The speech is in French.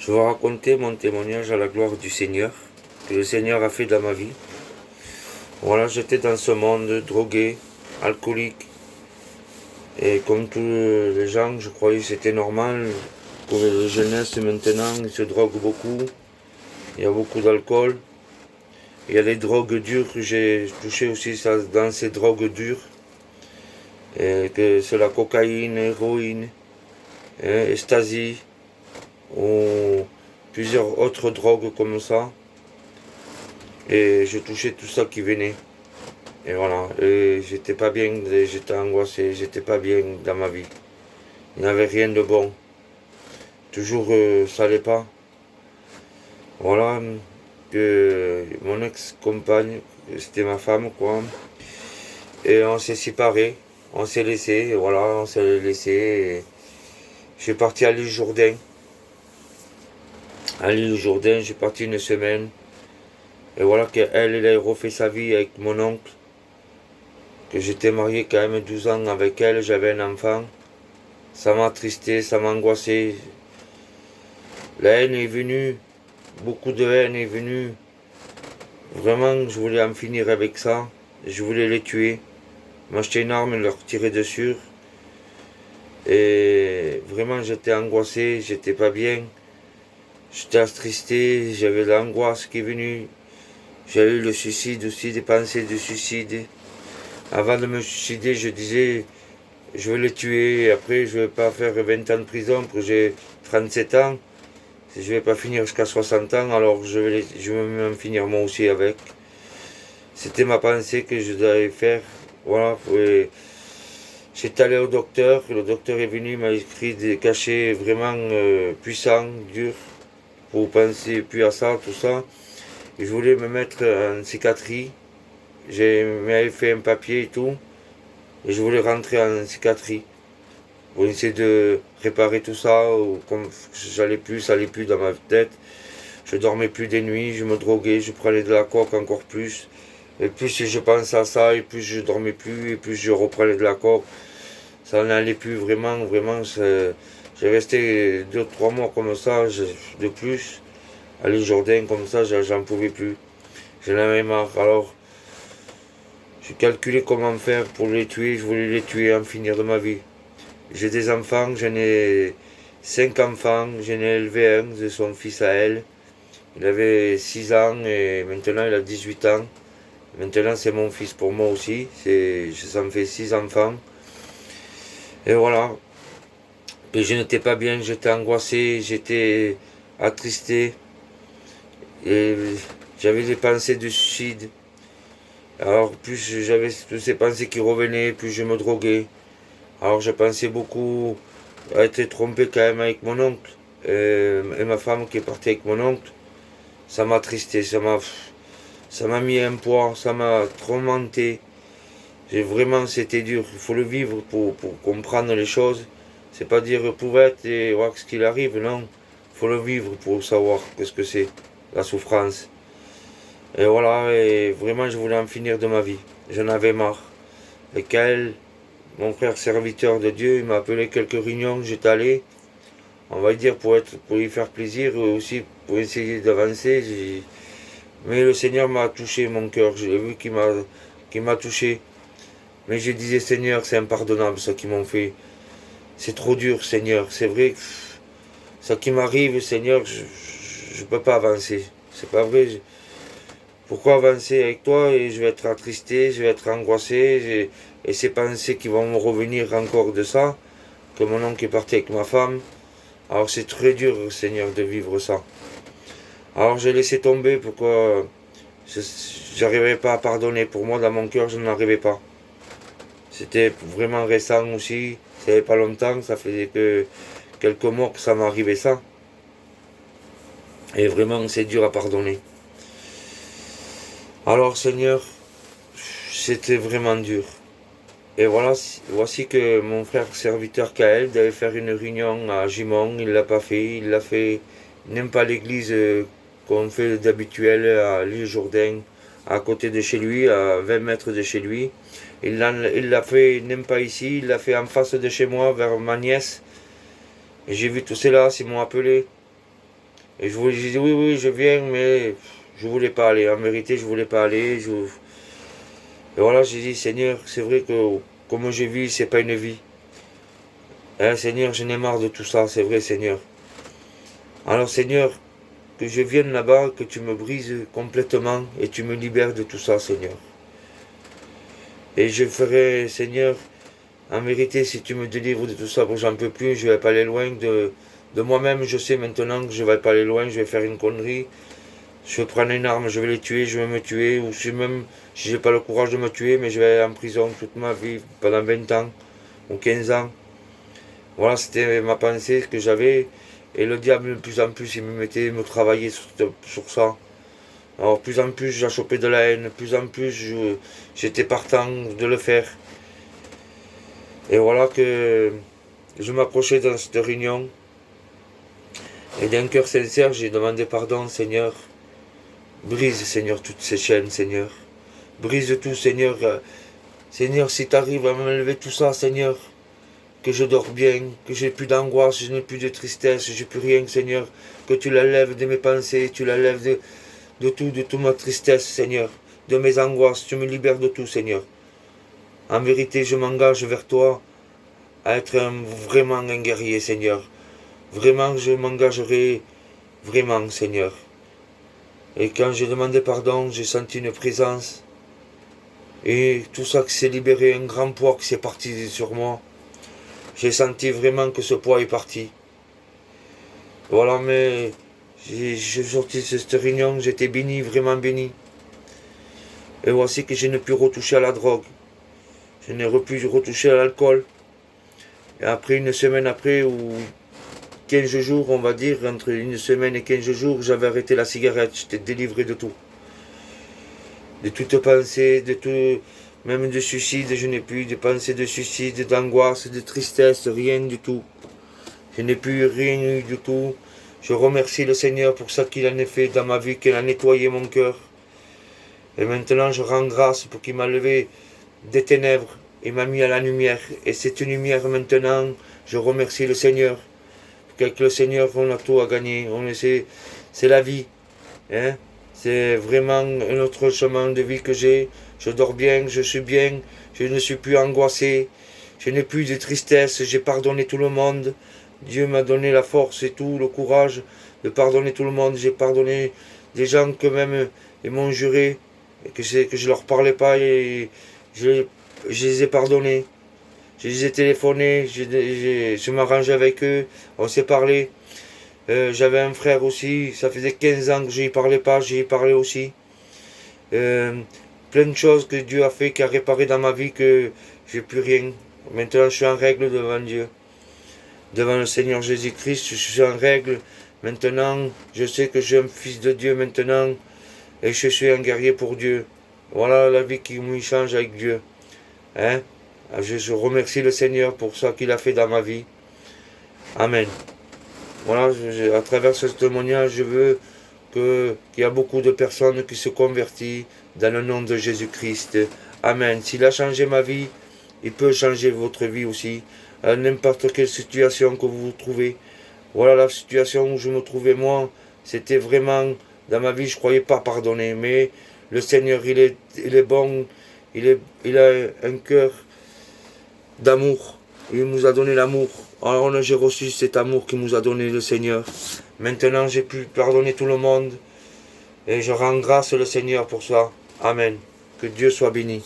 Je vais raconter mon témoignage à la gloire du Seigneur, que le Seigneur a fait dans ma vie. Voilà, j'étais dans ce monde drogué, alcoolique, et comme tous les gens, je croyais que c'était normal. Pour les jeunesses maintenant, ils se droguent beaucoup, il y a beaucoup d'alcool. Il y a les drogues dures que j'ai touché aussi dans ces drogues dures, et que c'est la cocaïne, héroïne, ecstasy, ou plusieurs autres drogues comme ça. Et je touchais tout ça qui venait. Et voilà, et j'étais pas bien, j'étais angoissé, j'étais pas bien dans ma vie. Il n'y avait rien de bon. Toujours ça allait pas. Voilà, que mon ex-compagne, c'était ma femme quoi. Et on s'est séparés, on s'est laissé, et voilà, on s'est laissé. Et je suis parti à l'île Jourdain. À l'île Jourdain, j'ai parti une semaine. Et voilà qu'elle, elle a refait sa vie avec mon oncle. Que j'étais marié quand même 12 ans avec elle, j'avais un enfant. Ça m'a attristé, ça m'a angoissé. La haine est venue, beaucoup de haine est venue. Vraiment, je voulais en finir avec ça. Je voulais les tuer, m'acheter une arme et leur tirer dessus. Et vraiment, j'étais angoissé, j'étais pas bien. J'étais attristé, j'avais l'angoisse qui est venue. J'avais eu le suicide aussi, des pensées de suicide. Avant de me suicider, je disais, je vais les tuer. Et après, je vais pas faire 20 ans de prison, parce que j'ai 37 ans. Si je vais pas finir jusqu'à 60 ans, alors je vais même finir moi aussi avec. C'était ma pensée que je devais faire. Voilà. J'étais allé au docteur. Le docteur est venu, il m'a écrit des cachets vraiment puissants, durs, pour penser plus à ça, tout ça. Et je voulais me mettre en psychiatrie. J'avais fait un papier et tout. Et je voulais rentrer en psychiatrie pour essayer de réparer tout ça. Ou comme j'allais plus, ça allait plus dans ma tête. Je dormais plus des nuits, je me droguais, je prenais de la coke encore plus. Et plus je pensais à ça, et plus je dormais plus, et plus je reprenais de la coke. Ça n'allait plus vraiment, vraiment. J'ai resté 2-3 mois comme ça, de plus. À l'île Jourdain, comme ça, j'en pouvais plus. J'en avais marre. Alors, j'ai calculé comment faire pour les tuer. Je voulais les tuer, en finir de ma vie. J'ai des enfants, j'en ai 5 enfants, j'en ai élevé un de son fils à elle. Il avait 6 ans et maintenant il a 18 ans. Maintenant c'est mon fils pour moi aussi. Ça me fait 6 enfants. Et voilà. Et je n'étais pas bien, j'étais angoissé, j'étais attristé. Et j'avais des pensées de suicide. Alors plus j'avais ces pensées qui revenaient, plus je me droguais. Alors je pensais beaucoup à être trompé quand même avec mon oncle. Et ma femme qui est partie avec mon oncle. Ça m'a attristé, ça m'a mis un poids, ça m'a tourmenté. C'était dur. Il faut le vivre pour comprendre les choses. C'est pas dire pouvette et voir ce qu'il arrive, non. Il faut le vivre pour savoir qu'est-ce que c'est, la souffrance. Et voilà, et vraiment je voulais en finir de ma vie. J'en avais marre. Et Kael, mon frère serviteur de Dieu, il m'a appelé quelques réunions, j'étais allé. On va dire pour lui faire plaisir, et aussi pour essayer d'avancer. Mais le Seigneur m'a touché mon cœur, j'ai vu qu'il m'a touché. Mais je disais, Seigneur, c'est impardonnable ce qu'ils m'ont fait. C'est trop dur, Seigneur. C'est vrai, ce qui m'arrive, Seigneur, je peux pas avancer. C'est pas vrai. Pourquoi avancer avec toi et je vais être attristé, je vais être angoissé. Et ces pensées qui vont me revenir encore de ça, que mon oncle est parti avec ma femme. Alors c'est très dur, Seigneur, de vivre ça. Alors j'ai laissé tomber, pourquoi j'arrivais pas à pardonner. Pour moi, dans mon cœur, je n'arrivais pas. C'était vraiment récent aussi. Ça fait pas longtemps, ça faisait que quelques mois que ça m'est arrivé ça. Et vraiment, c'est dur à pardonner. Alors, Seigneur, c'était vraiment dur. Et voilà, voici que mon frère serviteur Kael devait faire une réunion à Gimont. Il l'a pas fait. Il l'a fait, il n'aime pas l'église qu'on fait d'habituel à l'île Jourdain, à côté de chez lui, à 20 mètres de chez lui. Il l'a fait, il n'aime pas ici, il l'a fait en face de chez moi, vers ma nièce. Et j'ai vu tout cela, ils m'ont appelé. Et j'ai dit oui, oui, je viens, mais je voulais pas aller. En vérité, je voulais pas aller. Et voilà, j'ai dit, Seigneur, c'est vrai que comme je vis, c'est pas une vie. Hein, Seigneur, j'en ai marre de tout ça, c'est vrai, Seigneur. Alors, Seigneur, que je vienne là-bas, que tu me brises complètement et tu me libères de tout ça, Seigneur. Et je ferai, Seigneur, en vérité, si tu me délivres de tout ça, parce que j'en peux plus, je vais pas aller loin de moi-même. Je sais maintenant que je vais pas aller loin, je vais faire une connerie. Je vais prendre une arme, je vais les tuer, je vais me tuer, ou si même, si j'ai pas le courage de me tuer, mais je vais aller en prison toute ma vie, pendant 20 ans, ou 15 ans. Voilà, c'était ma pensée que j'avais, et le diable, de plus en plus, il me mettait, me travailler sur ça. Alors, de plus en plus, j'ai chopé de la haine, de plus en plus, j'étais partant de le faire. Et voilà que je m'approchais dans cette réunion, et d'un cœur sincère, j'ai demandé pardon, Seigneur. Brise, Seigneur, toutes ces chaînes, Seigneur. Brise tout, Seigneur. Seigneur, si tu arrives à me lever tout ça, Seigneur, que je dors bien, que j'ai plus d'angoisse, je n'ai plus de tristesse, j'ai plus rien, Seigneur. Que tu la lèves de mes pensées, tu la lèves de toute ma tristesse, Seigneur. De mes angoisses, tu me libères de tout, Seigneur. En vérité, je m'engage vers toi à être vraiment un guerrier, Seigneur. Vraiment, je m'engagerai vraiment, Seigneur. Et quand j'ai demandé pardon, j'ai senti une présence. Et tout ça qui s'est libéré, un grand poids qui s'est parti sur moi. J'ai senti vraiment que ce poids est parti. Voilà, mais j'ai sorti de cette réunion, j'étais béni, vraiment béni. Et voici que je n'ai plus retouché à la drogue. Je n'ai plus retouché à l'alcool. Et après, une semaine après, ou 15 jours, on va dire, entre une semaine et 15 jours, j'avais arrêté la cigarette. J'étais délivré de tout. De toute pensée, de tout, même de suicide, je n'ai plus de pensée de suicide, d'angoisse, de tristesse, rien du tout. Je n'ai plus rien eu du tout. Je remercie le Seigneur pour ça qu'il en a fait dans ma vie, qu'il a nettoyé mon cœur. Et maintenant, je rends grâce pour qu'il m'a levé des ténèbres et m'a mis à la lumière. Et cette lumière, maintenant, je remercie le Seigneur. Qu'avec le Seigneur, on a tout à gagner. C'est la vie. Hein? C'est vraiment un autre chemin de vie que j'ai. Je dors bien, je suis bien. Je ne suis plus angoissé. Je n'ai plus de tristesse. J'ai pardonné tout le monde. Dieu m'a donné la force et tout, le courage de pardonner tout le monde. J'ai pardonné des gens que même ils m'ont juré et que je leur parlais pas et je les ai pardonnés. Je les ai téléphonés, je m'arrangeais avec eux, on s'est parlé. J'avais un frère aussi, ça faisait 15 ans que je n'y parlais pas, j'y ai parlé aussi. Plein de choses que Dieu a fait, qui a réparé dans ma vie, que j'ai plus rien. Maintenant je suis en règle devant Dieu. Devant le Seigneur Jésus-Christ, je suis en règle. Maintenant, je sais que je suis un fils de Dieu maintenant. Et je suis un guerrier pour Dieu. Voilà la vie qui me change avec Dieu. Hein? Je remercie le Seigneur pour ça qu'il a fait dans ma vie. Amen. Voilà, à travers ce témoignage, je veux qu'il y a beaucoup de personnes qui se convertissent dans le nom de Jésus-Christ. Amen. S'il a changé ma vie, il peut changer votre vie aussi. À n'importe quelle situation que vous vous trouvez. Voilà la situation où je me trouvais moi. C'était vraiment, dans ma vie, je ne croyais pas pardonner. Mais le Seigneur, il est bon. Il a un cœur d'amour. Il nous a donné l'amour. Alors j'ai reçu cet amour qu'il nous a donné le Seigneur. Maintenant j'ai pu pardonner tout le monde. Et je rends grâce au Seigneur pour ça. Amen. Que Dieu soit béni.